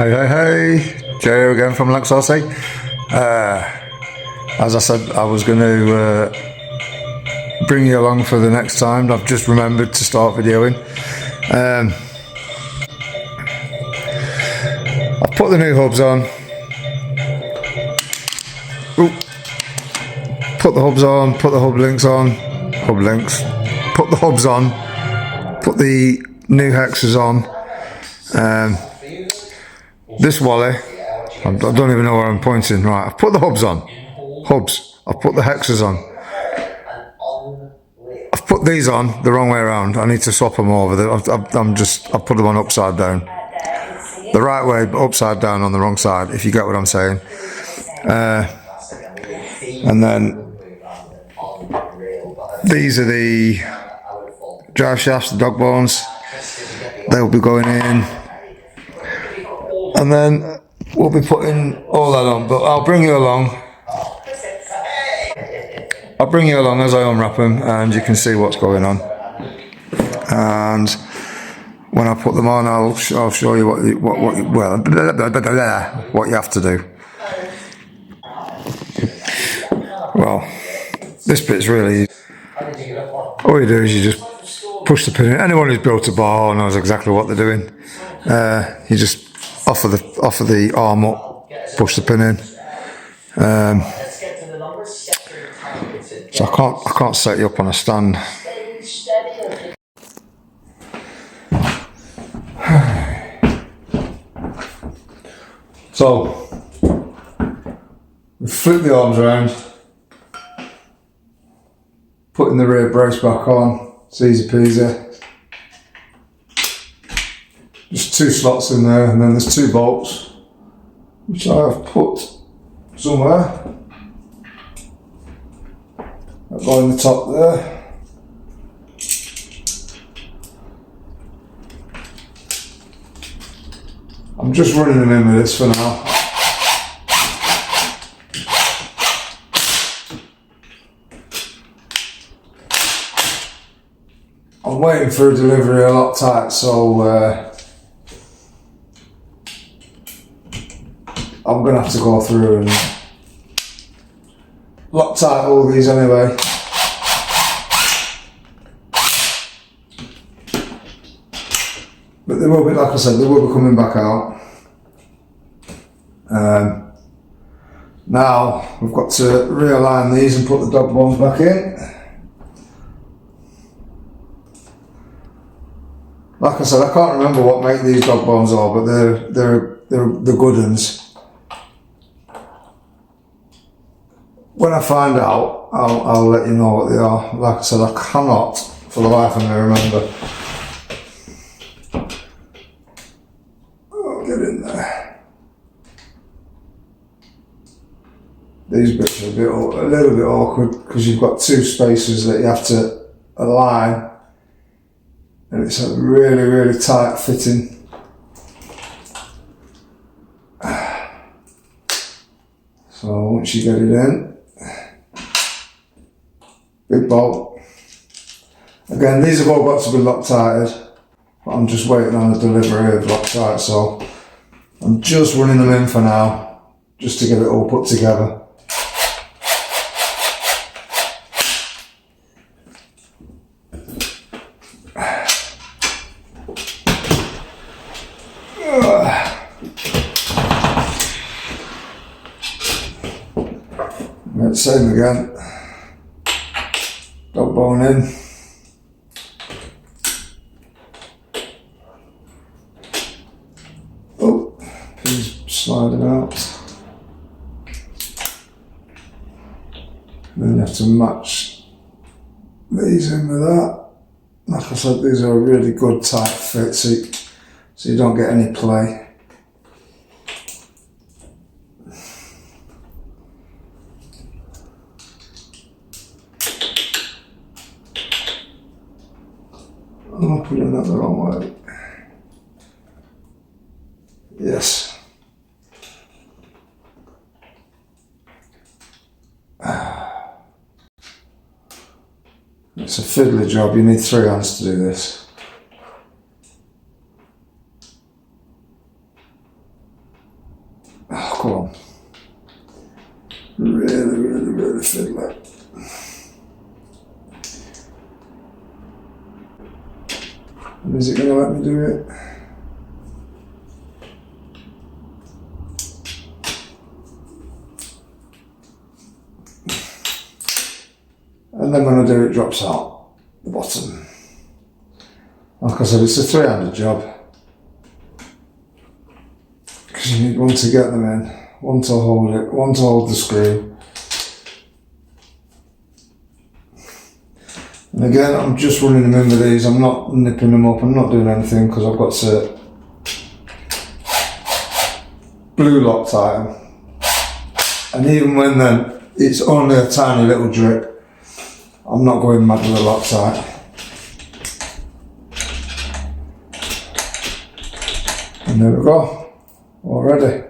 Hey, hey, hey, Joe again from Losi. As I said, I was going to bring you along for the next time. I've just remembered to start videoing. I've put the new hubs on. Ooh. Put the hubs on, put the hub links on, put the hubs on, put the new hexes on. This Wally, I don't even know where I'm pointing. Right, I've put the hubs on. I've put the hexes on. I've put these on the wrong way around. I need to swap them over. I've put them on upside down. The right way, but upside down on the wrong side, if you get what I'm saying. And then these are the drive shafts, the dog bones. They'll be going in. And then we'll be putting all that on, but I'll bring you along. I'll bring you along as I unwrap them and you can see what's going on. And when I put them on, I'll show you what you have to do. Well, this bit's really, all you do is you just push the pin in. Anyone who's built a bar knows exactly what they're doing. You just offer the arm up, push the pin in. So I can't set you up on a stand. So we flip the arms around, putting the rear brace back on. It's easy peasy. Just 2 slots in there, and then there's 2 bolts, which I have put somewhere. That go in the top there. I'm just running them in with this for now. I'm waiting for a delivery a lot tight, so I'm going to have to go through and Loctite all these anyway. But they will be, like I said, they will be coming back out. Now we've got to realign these and put the dog bones back in. Like I said, I can't remember what make these dog bones are, but they're the good ones. When I find out, I'll let you know what they are. Like I said, I cannot, for the life of me, remember. Oh, get in there. These bits are a little bit awkward because you've got 2 spaces that you have to align, and it's a really, really tight fitting. So once you get it in, big bolt. Again, these have all got to be Loctited, but I'm just waiting on the delivery of Loctite, so I'm just running them in for now, just to get it all put together. Same again. Dog bone in. Oh, pin's sliding out. Then you have to match these in with that. Like I said, these are a really good tight fit, so you don't get any play. I'm putting that the wrong way. Yes. It's a fiddly job, you need 3 hands to do this. Come on. Really fiddly. And is it going to let me do it? And then when I do it, drops out the bottom. Like I said, it's a three-handed job. Because you need one to get them in, one to hold it, one to hold the screw. And again, I'm just running them in with these, I'm not nipping them up, I'm not doing anything because I've got to blue Loctite them. And even when then it's only a tiny little drip, I'm not going mad with the Loctite. And there we go, all ready.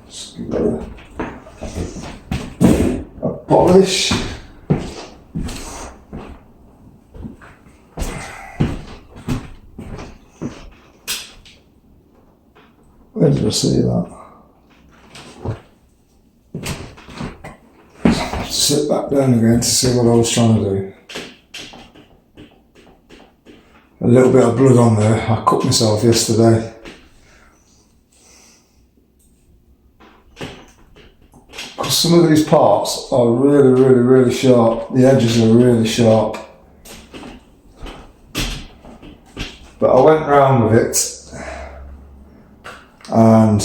Just give it a polish. Where did I see that? Sit back down again to see what I was trying to do. A little bit of blood on there. I cut myself yesterday. Because some of these parts are really sharp. The edges are really sharp. But I went round with it and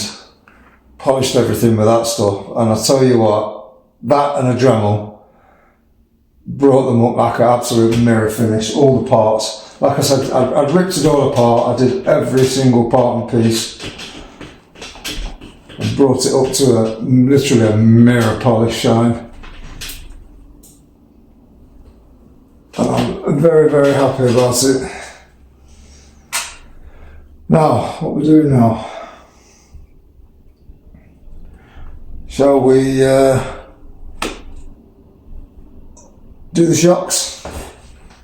polished everything with that stuff. And I tell you what, that and a Dremel brought them up like an absolute mirror finish, all the parts. Like I said, I ripped it all apart, I did every single part and piece and brought it up to literally a mirror polish shine. And I'm very happy about it. Now, what we do now? Shall we do the shocks?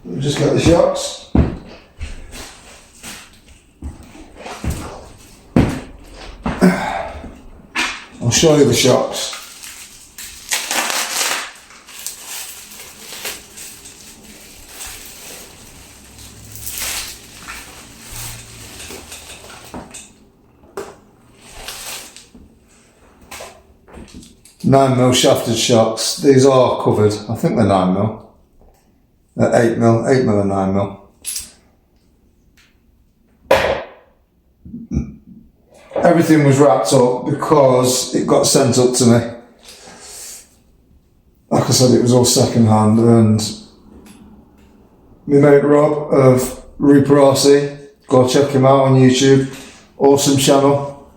We'll just get the shocks. I'll show you the shocks. Nine mil shafted shocks. These are covered. I think they're 9mm. They're 8mm, 8mm and 9mm. Everything was wrapped up because it got sent up to me. Like I said, it was all second hand, and my mate Rob of Reaper RC, go check him out on YouTube. Awesome channel.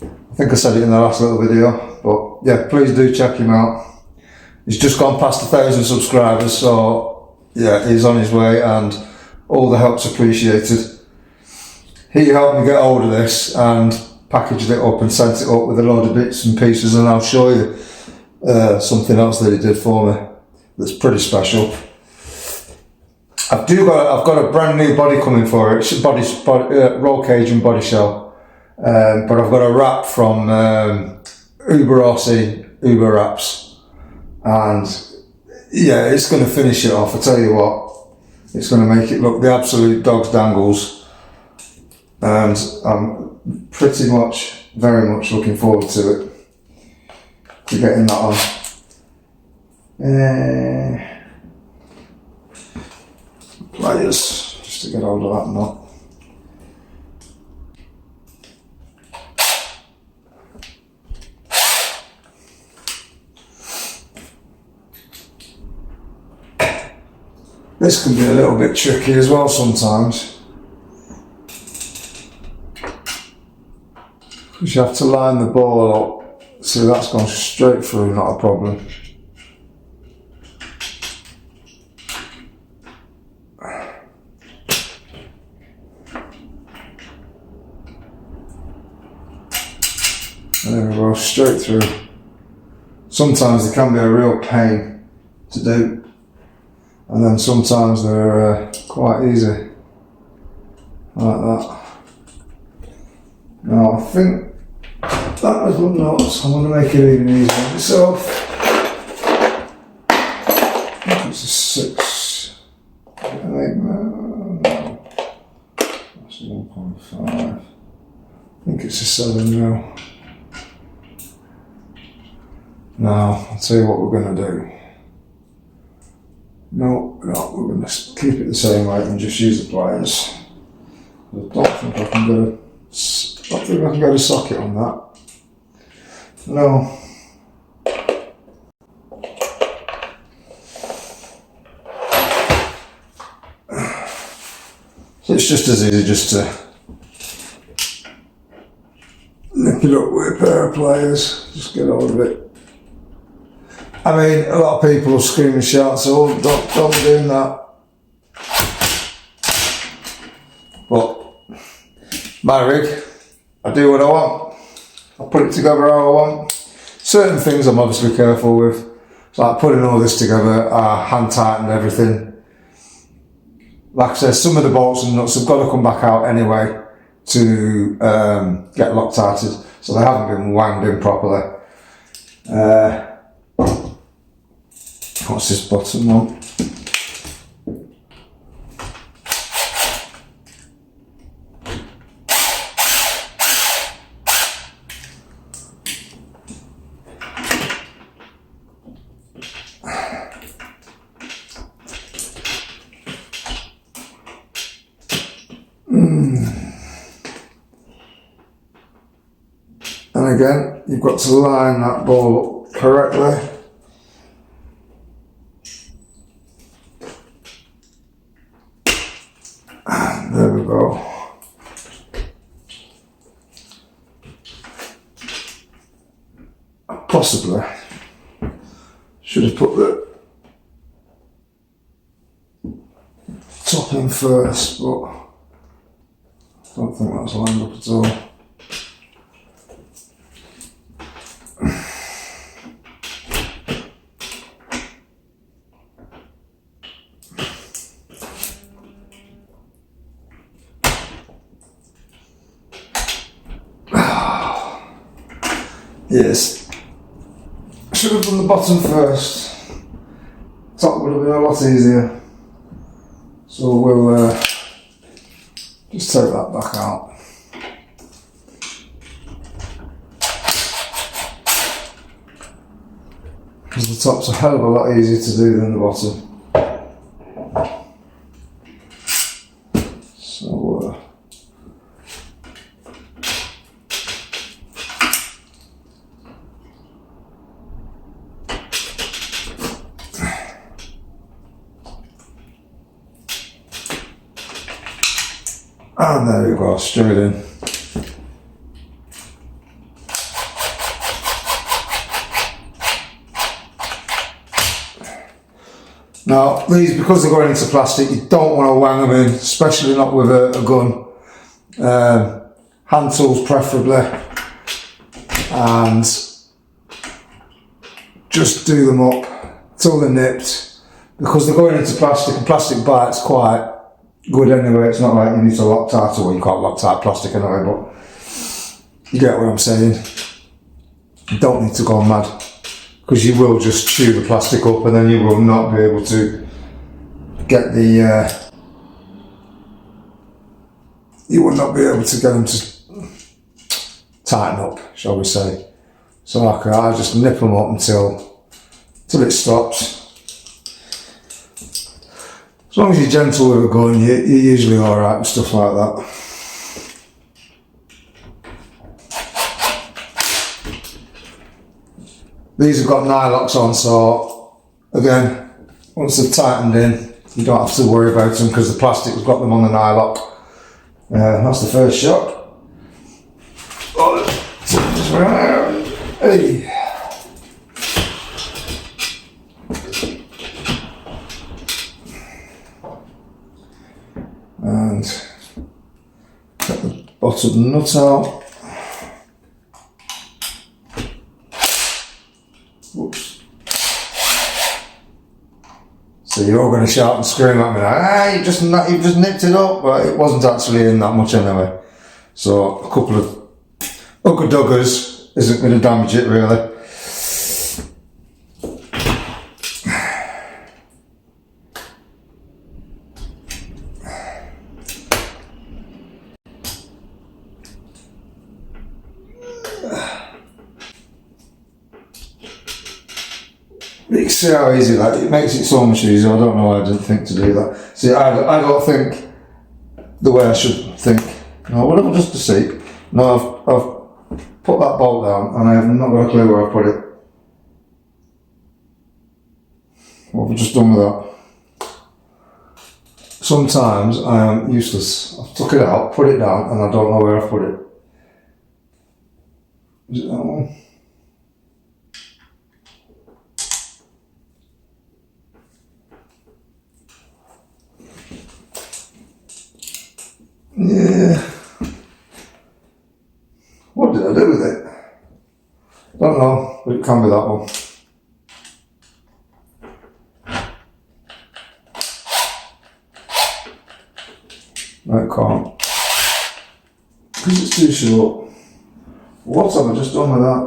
I think I said it in the last little video, but yeah, please do check him out. He's just gone past 1,000 subscribers, so yeah, he's on his way and all the help's appreciated. He helped me get hold of this and packaged it up and sent it up with a load of bits and pieces, and I'll show you something else that he did for me that's pretty special. I've got a brand new body coming for it, roll cage and body shell, but I've got a wrap from Uber RC, Uber Wraps, and yeah, it's going to finish it off. I tell you what, it's going to make it look the absolute dog's dangles. And I'm pretty much, very much looking forward to it, to getting that on. Pliers, just to get hold of that knot. This can be a little bit tricky as well sometimes. Because you have to line the ball up, so that's gone straight through, not a problem. There we go, straight through. Sometimes they can be a real pain to do, and then sometimes they're quite easy, like that. Now I think that little nut, I'm going to make it even easier on myself. I think it's a 6. No, that's 1.5. I think it's a 7 now. Now, I'll tell you what we're going to do. No, we're going to keep it the same weight and just use the pliers. I don't think I can get a socket on that. No. So it's just as easy just to nip it up with a pair of pliers, just get hold of it. I mean, a lot of people will scream and shout, so don't be doing that. But my rig, I do what I want. I put it together how I want. Certain things I'm obviously careful with. So like putting all this together, I hand tightened everything. Like I said, some of the bolts and nuts have got to come back out anyway to get Loctited, so they haven't been wound in properly. What's this bottom one? And again, you've got to line that ball up correctly. And there we go. Possibly should have put the top in first, but I don't think that's lined up at all. Yes, I should have done the bottom first. Top would have been a lot easier. So we'll just take that back out. Because the top's a hell of a lot easier to do than the bottom. So and there we go, straight in. Now, these, because they're going into plastic, you don't want to wang them in, especially not with a gun. Hand tools preferably. And just do them up till they're nipped. Because they're going into plastic, and plastic bites quite good anyway. It's not like you need to Loctite, or you can't Loctite plastic anyway, but you get what I'm saying. You don't need to go mad, because you will just chew the plastic up and then you will not be able to get the you will not be able to get them to tighten up, shall we say. So I just nip them up until it stops. As long as you're gentle with a gun, you're usually alright with stuff like that. These have got nylocks on, so again, once they're tightened in, you don't have to worry about them because the plastic's got them on the nylock. That's the first shot. Hey. And get the bottom nut out. Whoops. So you're all going to shout and scream at me like, "Hey, you've just nipped it up," but it wasn't actually in that much anyway. So a couple of Hooker Duggers isn't going to damage it really. You can see how easy that it makes it so much easier. I don't know why I didn't think to do that. See, I don't think the way I should think. No, whatever, just to see. No, I've put that bolt down and I have not got a clue where I put it. What have we just done with that? Sometimes I am useless. I've took it out, put it down, and I don't know where I've put it. Is it that one? Yeah. What did I do with it? Don't know, but it can be that one. No, it can't. Because it's too short. What have I just done with that?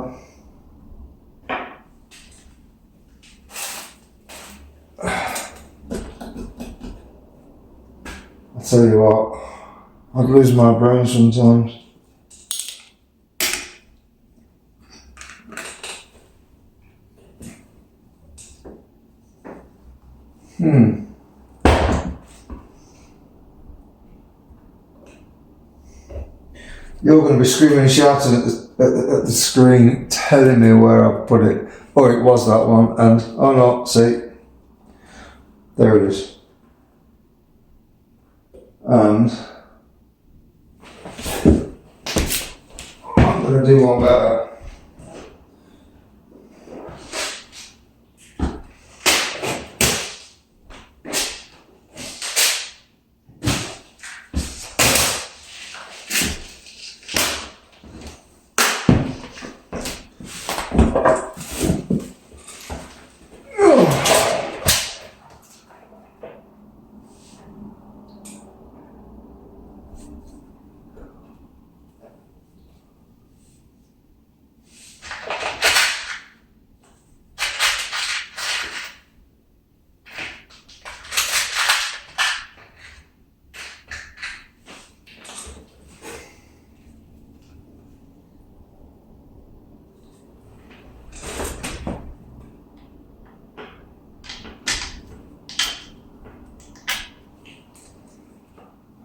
I tell you what, I'd lose my brain sometimes. You're going to be screaming and shouting at the screen, telling me where I put it. Oh, it was that one, and oh no, see, there it is. And I'm going to do one better.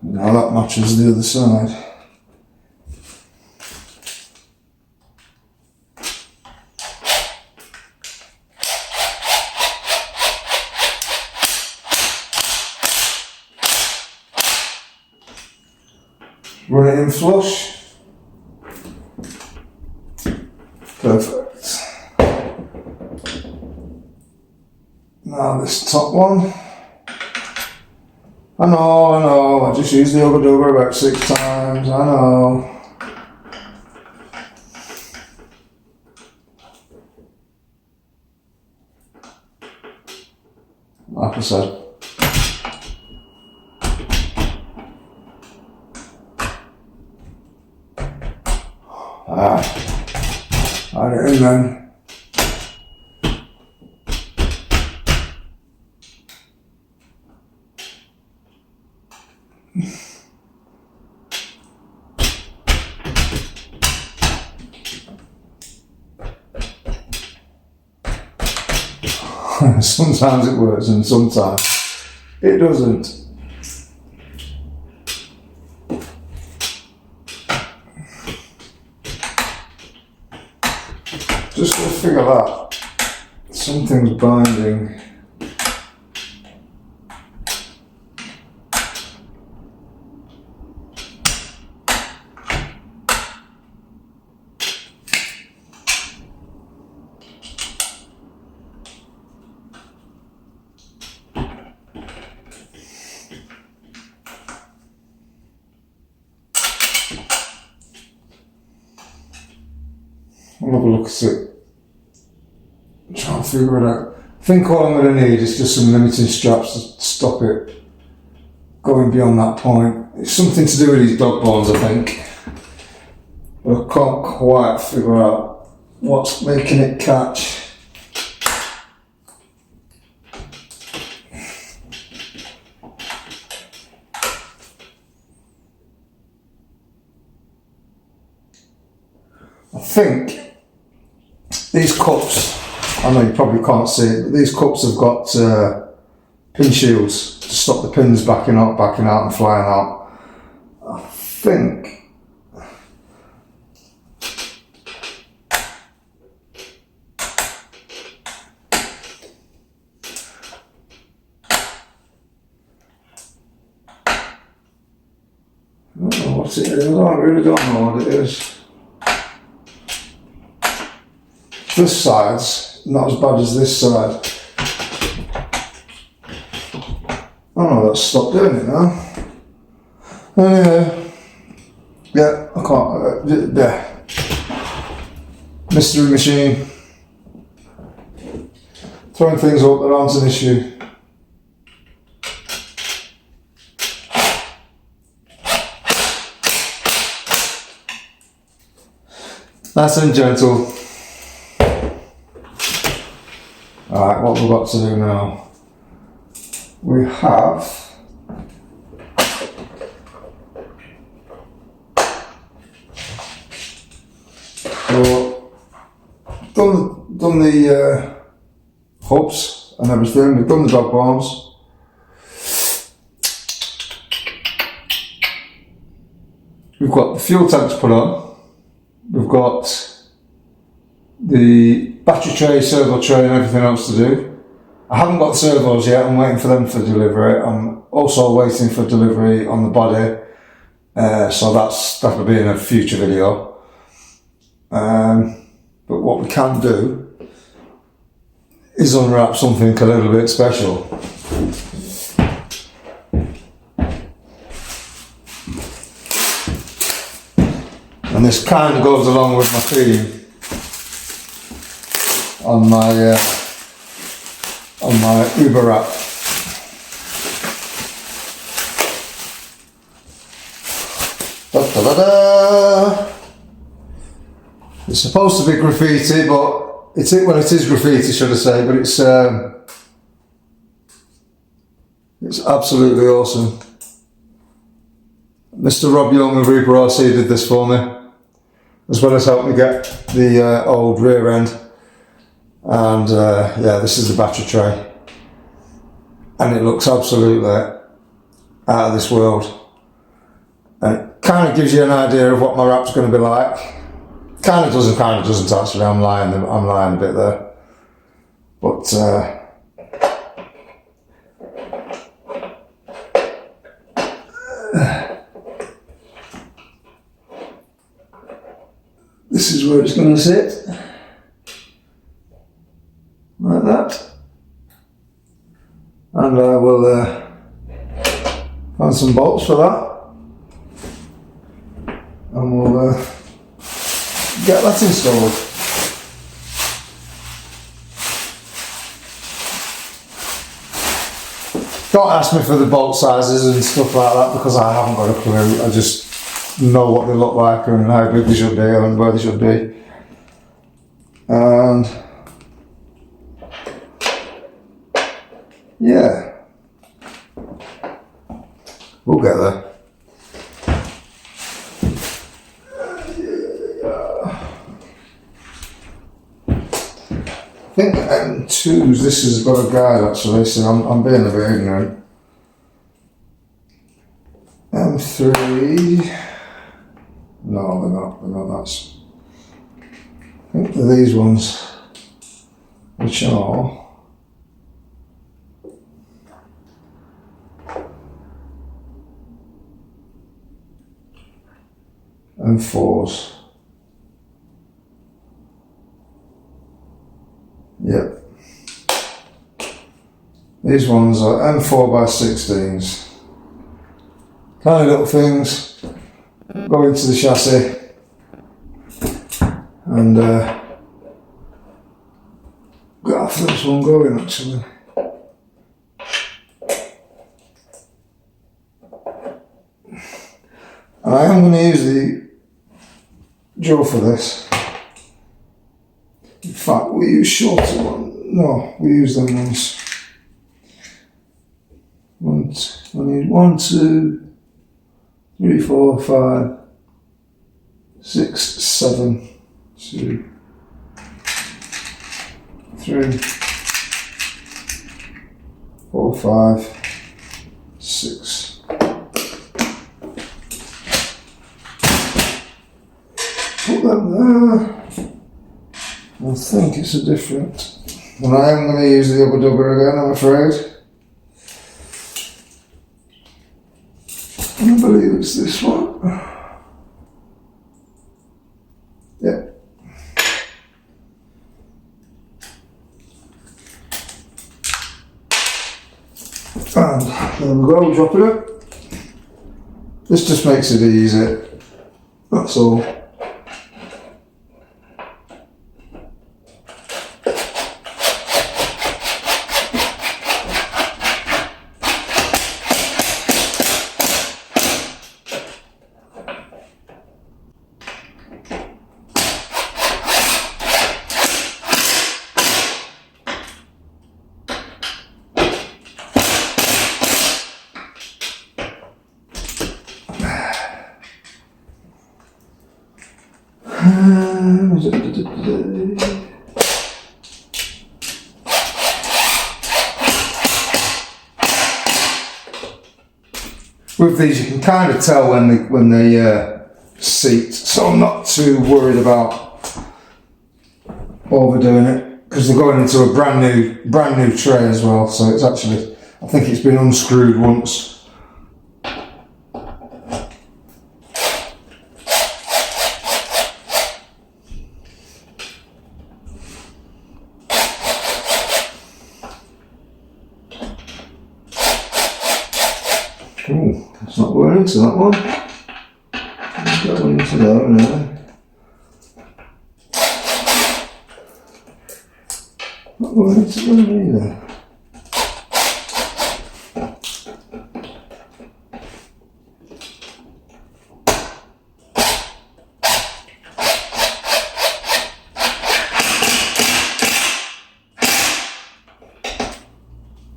Now that matches the other side. Run it in flush. Perfect. Now this top one. I know, I just used the over about 6 times, I know. Like I said. I had it in then. Sometimes it works and sometimes it doesn't. Just gotta figure that something's binding. I'll have a look at it. Try and figure it out. I think all I'm going to need is just some limiting straps to stop it going beyond that point. It's something to do with these dog bones, I think. but I can't quite figure out what's making it catch. I think these cups, I know you probably can't see it, but these cups have got pin shields to stop the pins backing out and flying out. I think I don't know what it is. I really don't know what it is. This side's not as bad as this side. Oh no, let's stop doing it now. Anyway, yeah, I can't. Yeah, mystery machine. Throwing things up that aren't an issue. Nice and gentle. Alright, what we've got to do now? We have done the hubs and everything. We've done the dog bombs. We've got the fuel tanks put on. We've got the battery tray, servo tray and everything else to do. I haven't got the servos yet, I'm waiting for them for delivery. I'm also waiting for delivery on the body, so that'll be in a future video. But what we can do is unwrap something a little bit special. And this kind of goes along with my theme on my Uber app. Da, da, da, da. It's supposed to be graffiti, but it is graffiti, should I say? But it's absolutely awesome. Mr. Rob Young of Uber RC did this for me, as well as helped me get the old rear end. And yeah, this is the battery tray, and it looks absolutely out of this world. And it kind of gives you an idea of what my wrap's going to be like. Kind of doesn't actually. I'm lying a bit there, but this is where it's going to sit. Like that, and I will find some bolts for that, and we'll get that installed. Don't ask me for the bolt sizes and stuff like that, because I haven't got a clue. I just know what they look like and how big they should be and where they should be. And yeah, we'll get there. I think M2s, this has got a guide actually, so I'm being a bit ignorant. M3, no they're not, that's, I think they're these ones, which are M4s. Yep. These ones are M4 by 16s. Tiny little things go into the chassis and got our first one going actually. And I am going to use drill for this. In fact, we use shorter one. No, we use them ones. I need 1, 2, 3, 4, 5, 6, 7, 2, 3, 4, 5, 6. Put them there. I think it's a different. And I am going to use the Ubba Dubba again, I'm afraid. I believe it's this one. Yep. And there we go, drop it up. This just makes it easy. That's all. With these, you can kind of tell when they seat, so I'm not too worried about overdoing it because they're going into a brand new tray as well. So it's actually, I think it's been unscrewed once. Ooh, it's not going into that one. It's going into there, isn't it? Not going into there either.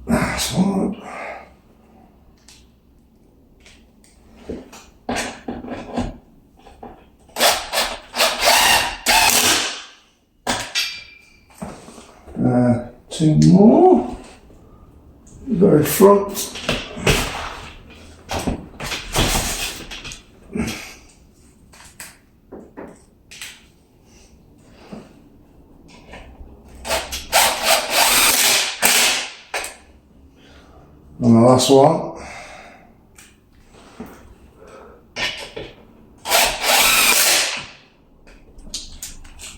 That's hard. Two more, very front. And the last one.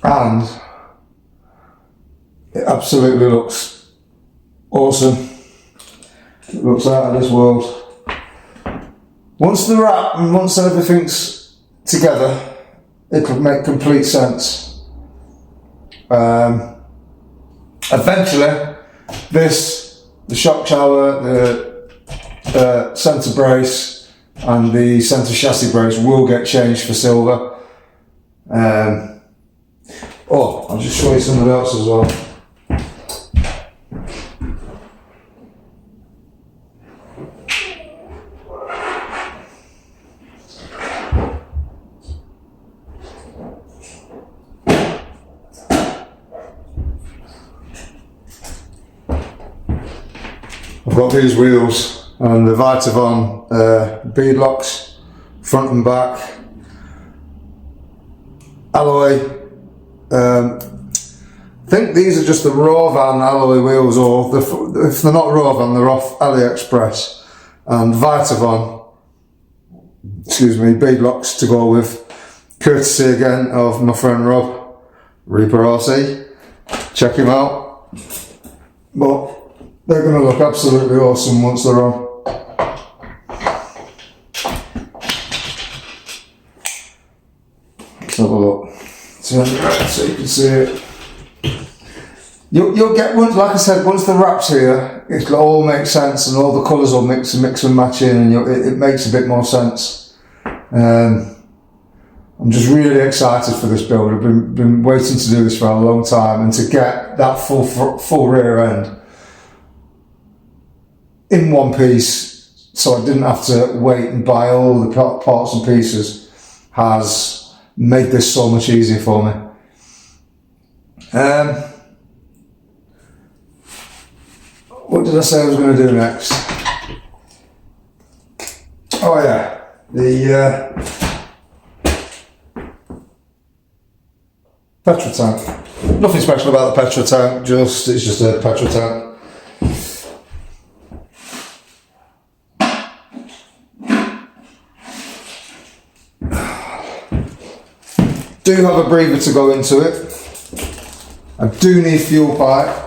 And it absolutely looks awesome. It looks out of this world. Once the wrap and once everything's together, it'll make complete sense. Eventually, the shock tower, the centre brace and the centre chassis brace will get changed for silver. I'll just show you something else as well. I've got these wheels and the Vitavon bead locks, front and back, alloy. I think these are just the Ravan alloy wheels, or if they're not Ravan, they're off AliExpress. And Vitavon, bead locks to go with, courtesy again of my friend Rob, Reaper RC. Check him out. But they're going to look absolutely awesome once they're on. Let's have a look. Turn it around so you can see it. You'll get, once, like I said, once the wrap's here, it'll all make sense and all the colours will mix and match in, and it makes a bit more sense. I'm just really excited for this build. I've been waiting to do this for a long time, and to get that full rear end in one piece, so I didn't have to wait and buy all the parts and pieces, has made this so much easier for me. What did I say I was going to do next? Oh yeah, the petrol tank. Nothing special about the petrol tank, it's just a petrol tank. Do have a breather to go into it. I do need fuel pipe.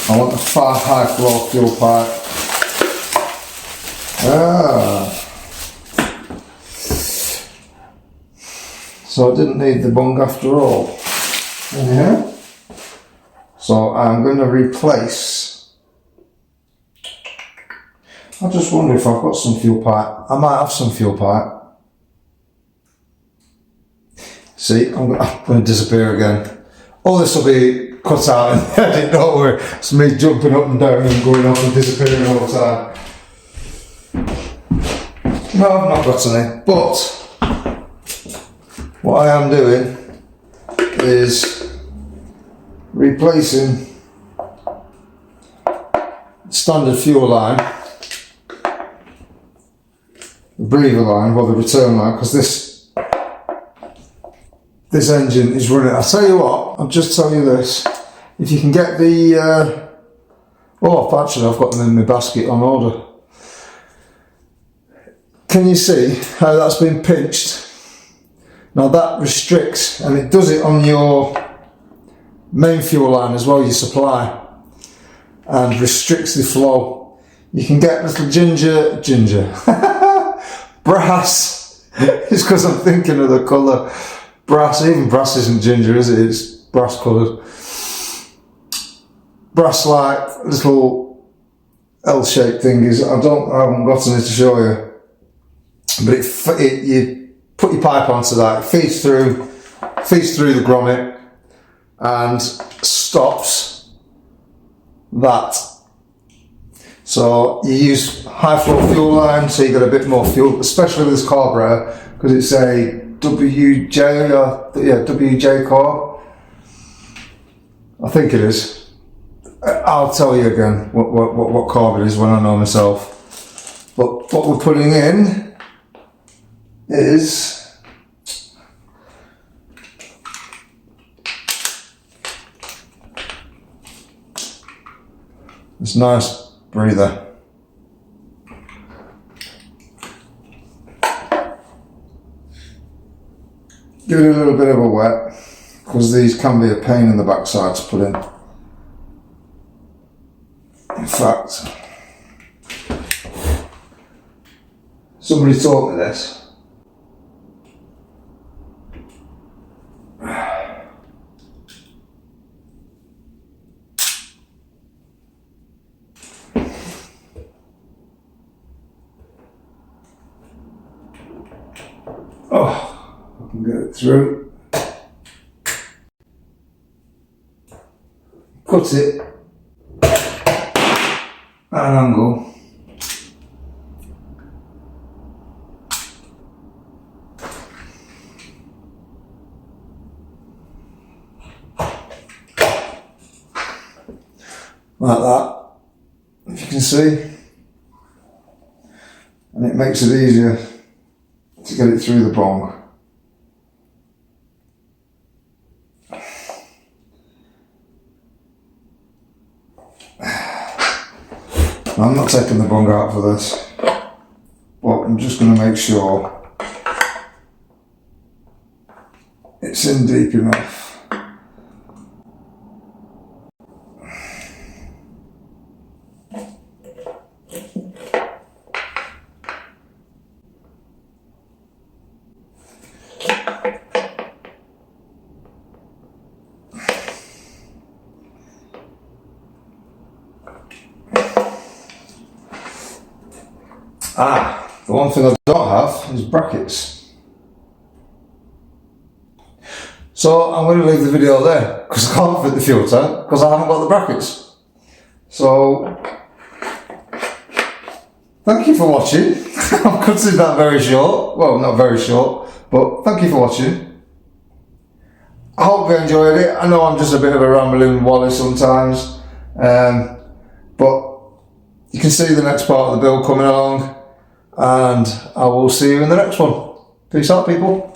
I want a far high flow fuel pipe. So I didn't need the bung after all. Yeah. So I'm going to replace. I just wonder if I've got some fuel pipe. I might have some fuel pipe. See, I'm going to disappear again. All this will be cut out in the edit, don't worry. It's me jumping up and down and going off and disappearing all the time. No, I've not got any. But what I am doing is replacing standard fuel line, the breather line, well, the return line, because this engine is running. I'll tell you what, I'll just tell you this. If you can get the, actually I've got them in my basket on order. Can you see how that's been pinched? Now that restricts, and it does it on your main fuel line as well, your supply, and restricts the flow. You can get little ginger, brass. It's because I'm thinking of the colour. Brass, even brass isn't ginger, is it? It's brass coloured. Brass like little L-shaped things. I haven't got any to show you. But you put your pipe onto that, it feeds through the grommet and stops that. So you use high flow fuel line, so you get a bit more fuel, especially with this carburetor, because it's a WJ core. I think it is. I'll tell you again what carb it is when I know myself. But what we're putting in is this nice breather. Give it a little bit of a wet, because these can be a pain in the backside to put in. In fact, somebody taught me this. Oh, I can get it through. Cut it at an angle. Like that, if you can see, and it makes it easier to get it through the bung. I'm not taking the bung out for this, but I'm just going to make sure it's in deep enough. The one thing I don't have is brackets. So I'm going to leave the video there because I can't fit the fuel tank because I haven't got the brackets. So thank you for watching. I'm cutting that very short. Well, not very short, but thank you for watching. I hope you enjoyed it. I know I'm just a bit of a rambling wally sometimes, but you can see the next part of the build coming along, and I will see you in the next one. Peace out, people.